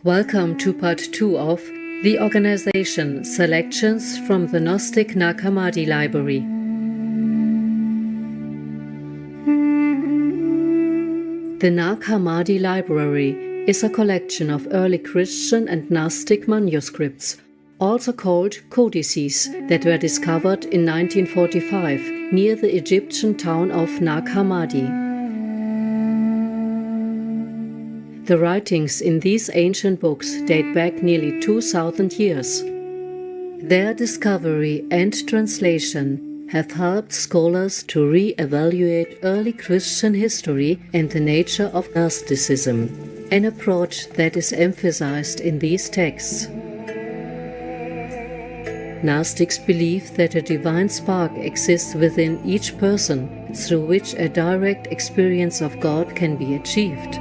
Welcome to part 2 of The Organization Selections from the Gnostic Nag Hammadi Library. The Nag Hammadi Library is a collection of early Christian and Gnostic manuscripts, also called codices, that were discovered in 1945 near the Egyptian town of Nag Hammadi. The writings in these ancient books date back nearly 2,000 years. Their discovery and translation have helped scholars to re-evaluate early Christian history and the nature of Gnosticism, an approach that is emphasized in these texts. Gnostics believe that a divine spark exists within each person, through which a direct experience of God can be achieved.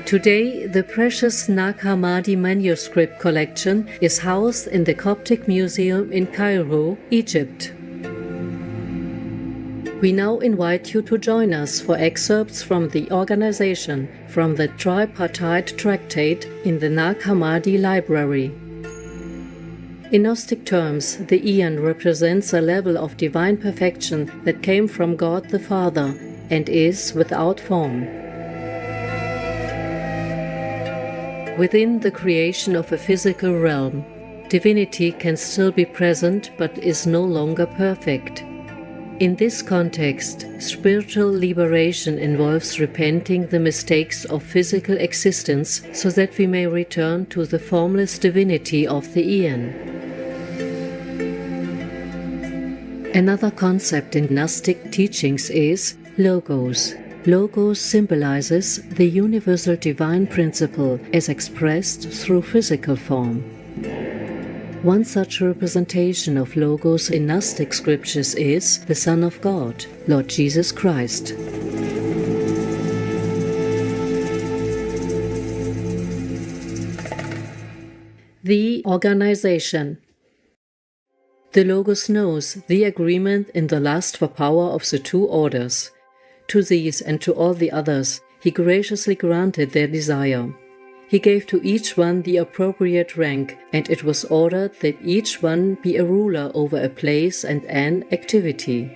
Today, the precious Nag Hammadi manuscript collection is housed in the Coptic Museum in Cairo, Egypt. We now invite you to join us for excerpts from the organization from the tripartite tractate in the Nag Hammadi Library. In Gnostic terms, the Aeon represents a level of divine perfection that came from God the Father and is without form. Within the creation of a physical realm, divinity can still be present but is no longer perfect. In this context, spiritual liberation involves repenting the mistakes of physical existence so that we may return to the formless divinity of the Aeon. Another concept in Gnostic teachings is Logos. Logos symbolizes the universal divine principle as expressed through physical form. One such representation of Logos in Gnostic scriptures is the Son of God, Lord Jesus Christ. The organization. The Logos knows the agreement in the lust for power of the two orders. To these and to all the others, he graciously granted their desire. He gave to each one the appropriate rank, and it was ordered that each one be a ruler over a place and an activity.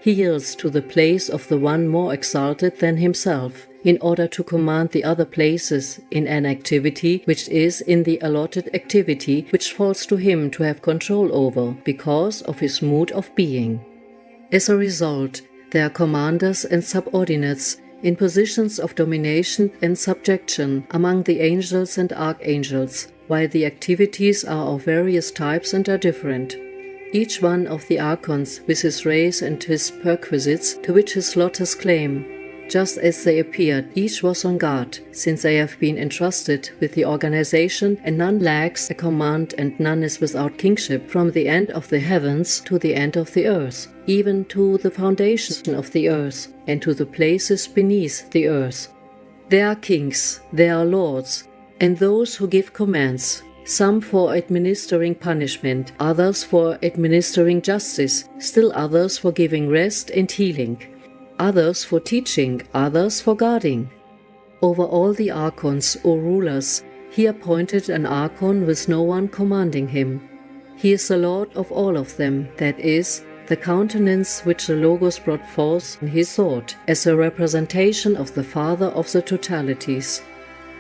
He yields to the place of the one more exalted than himself, in order to command the other places in an activity which is in the allotted activity which falls to him to have control over, because of his mood of being. As a result, there are commanders and subordinates in positions of domination and subjection among the angels and archangels, while the activities are of various types and are different. Each one of the archons with his race and his perquisites to which his lot has claim. Just as they appeared, each was on guard, since they have been entrusted with the organization, and none lacks a command and none is without kingship from the end of the heavens to the end of the earth, even to the foundation of the earth, and to the places beneath the earth. There are kings, there are lords, and those who give commands, some for administering punishment, others for administering justice, still others for giving rest and healing, others for teaching, others for guarding. Over all the archons or rulers, he appointed an archon with no one commanding him. He is the lord of all of them, that is, the countenance which the Logos brought forth in his thought, as a representation of the Father of the totalities.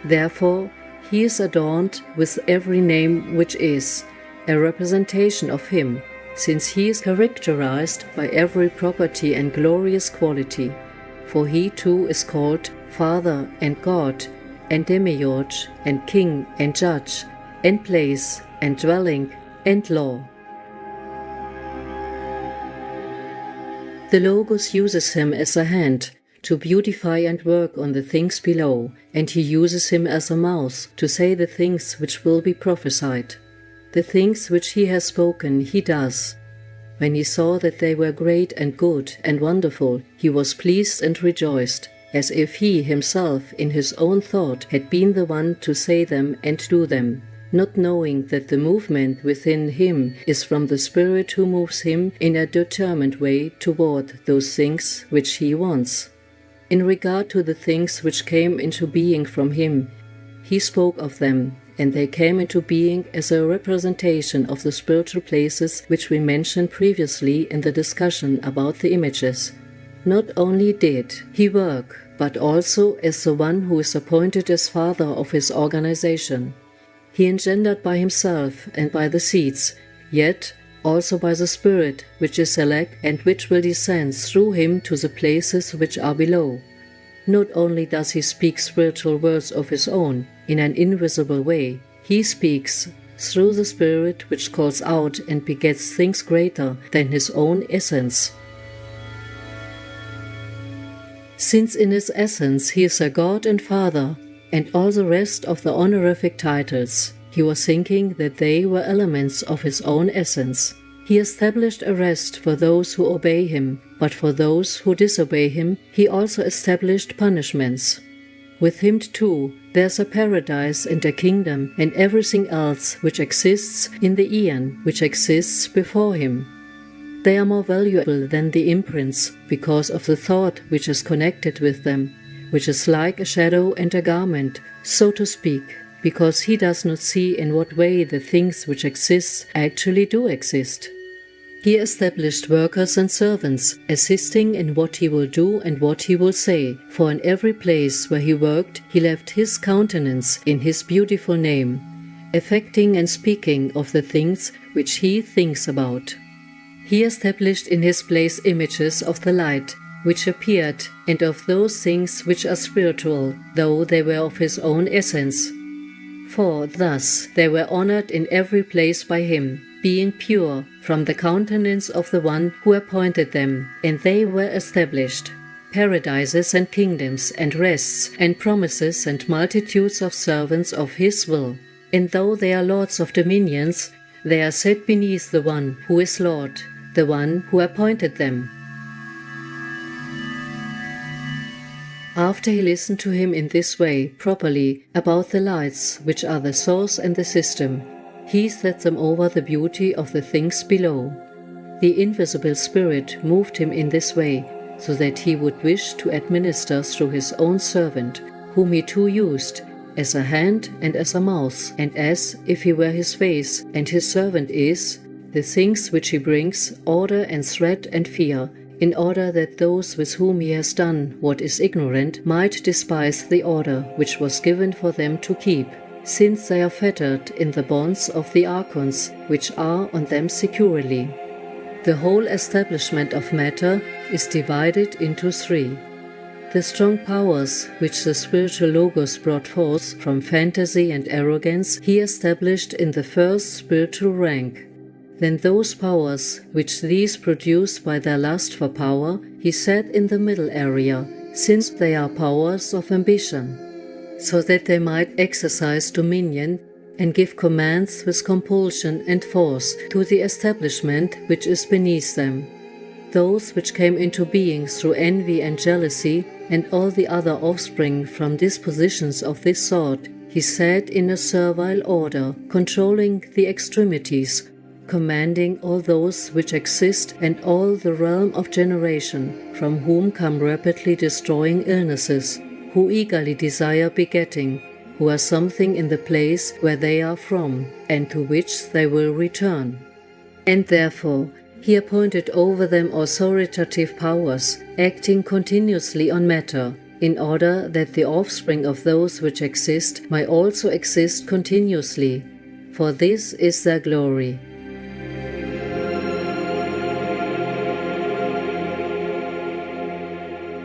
Therefore, he is adorned with every name which is, a representation of him, since he is characterized by every property and glorious quality. For he too is called Father and God, and Demiurge, and King and Judge, and Place, and Dwelling, and Law. The Logos uses him as a hand to beautify and work on the things below, and he uses him as a mouth to say the things which will be prophesied. The things which he has spoken he does. When he saw that they were great and good and wonderful, he was pleased and rejoiced, as if he himself in his own thought had been the one to say them and do them, not knowing that the movement within him is from the Spirit who moves him in a determined way toward those things which he wants. In regard to the things which came into being from him, he spoke of them, and they came into being as a representation of the spiritual places which we mentioned previously in the discussion about the images. Not only did he work, but also as the one who is appointed as father of his organization. He engendered by himself and by the seeds, yet also by the Spirit which is elect and which will descend through him to the places which are below. Not only does he speak spiritual words of his own in an invisible way, he speaks through the Spirit which calls out and begets things greater than his own essence. Since in his essence he is a God and Father, and all the rest of the honorific titles, he was thinking that they were elements of his own essence. He established a rest for those who obey him, but for those who disobey him, he also established punishments. With him too, there's a paradise and a kingdom and everything else which exists in the eon which exists before him. They are more valuable than the imprints because of the thought which is connected with them, which is like a shadow and a garment, so to speak, because he does not see in what way the things which exist actually do exist. He established workers and servants, assisting in what he will do and what he will say, for in every place where he worked he left his countenance in his beautiful name, affecting and speaking of the things which he thinks about. He established in his place images of the light, which appeared, and of those things which are spiritual, though they were of his own essence. For thus they were honored in every place by him, being pure from the countenance of the one who appointed them, and they were established. Paradises and kingdoms and rests and promises and multitudes of servants of his will. And though they are lords of dominions, they are set beneath the one who is Lord, the one who appointed them. After he listened to him in this way properly about the lights which are the source and the system, he set them over the beauty of the things below. The invisible spirit moved him in this way, so that he would wish to administer through his own servant, whom he too used, as a hand and as a mouth, and as if he were his face, and his servant is, the things which he brings, order and threat and fear, in order that those with whom he has done what is ignorant might despise the order which was given for them to keep, since they are fettered in the bonds of the archons which are on them securely. The whole establishment of matter is divided into three. The strong powers which the spiritual Logos brought forth from fantasy and arrogance he established in the first spiritual rank. Then those powers which these produce by their lust for power he set in the middle area, since they are powers of ambition, so that they might exercise dominion and give commands with compulsion and force to the establishment which is beneath them. Those which came into being through envy and jealousy and all the other offspring from dispositions of this sort he set in a servile order, controlling the extremities, commanding all those which exist and all the realm of generation, from whom come rapidly destroying illnesses, who eagerly desire begetting, who are something in the place where they are from, and to which they will return. And therefore he appointed over them authoritative powers, acting continuously on matter, in order that the offspring of those which exist might also exist continuously. For this is their glory,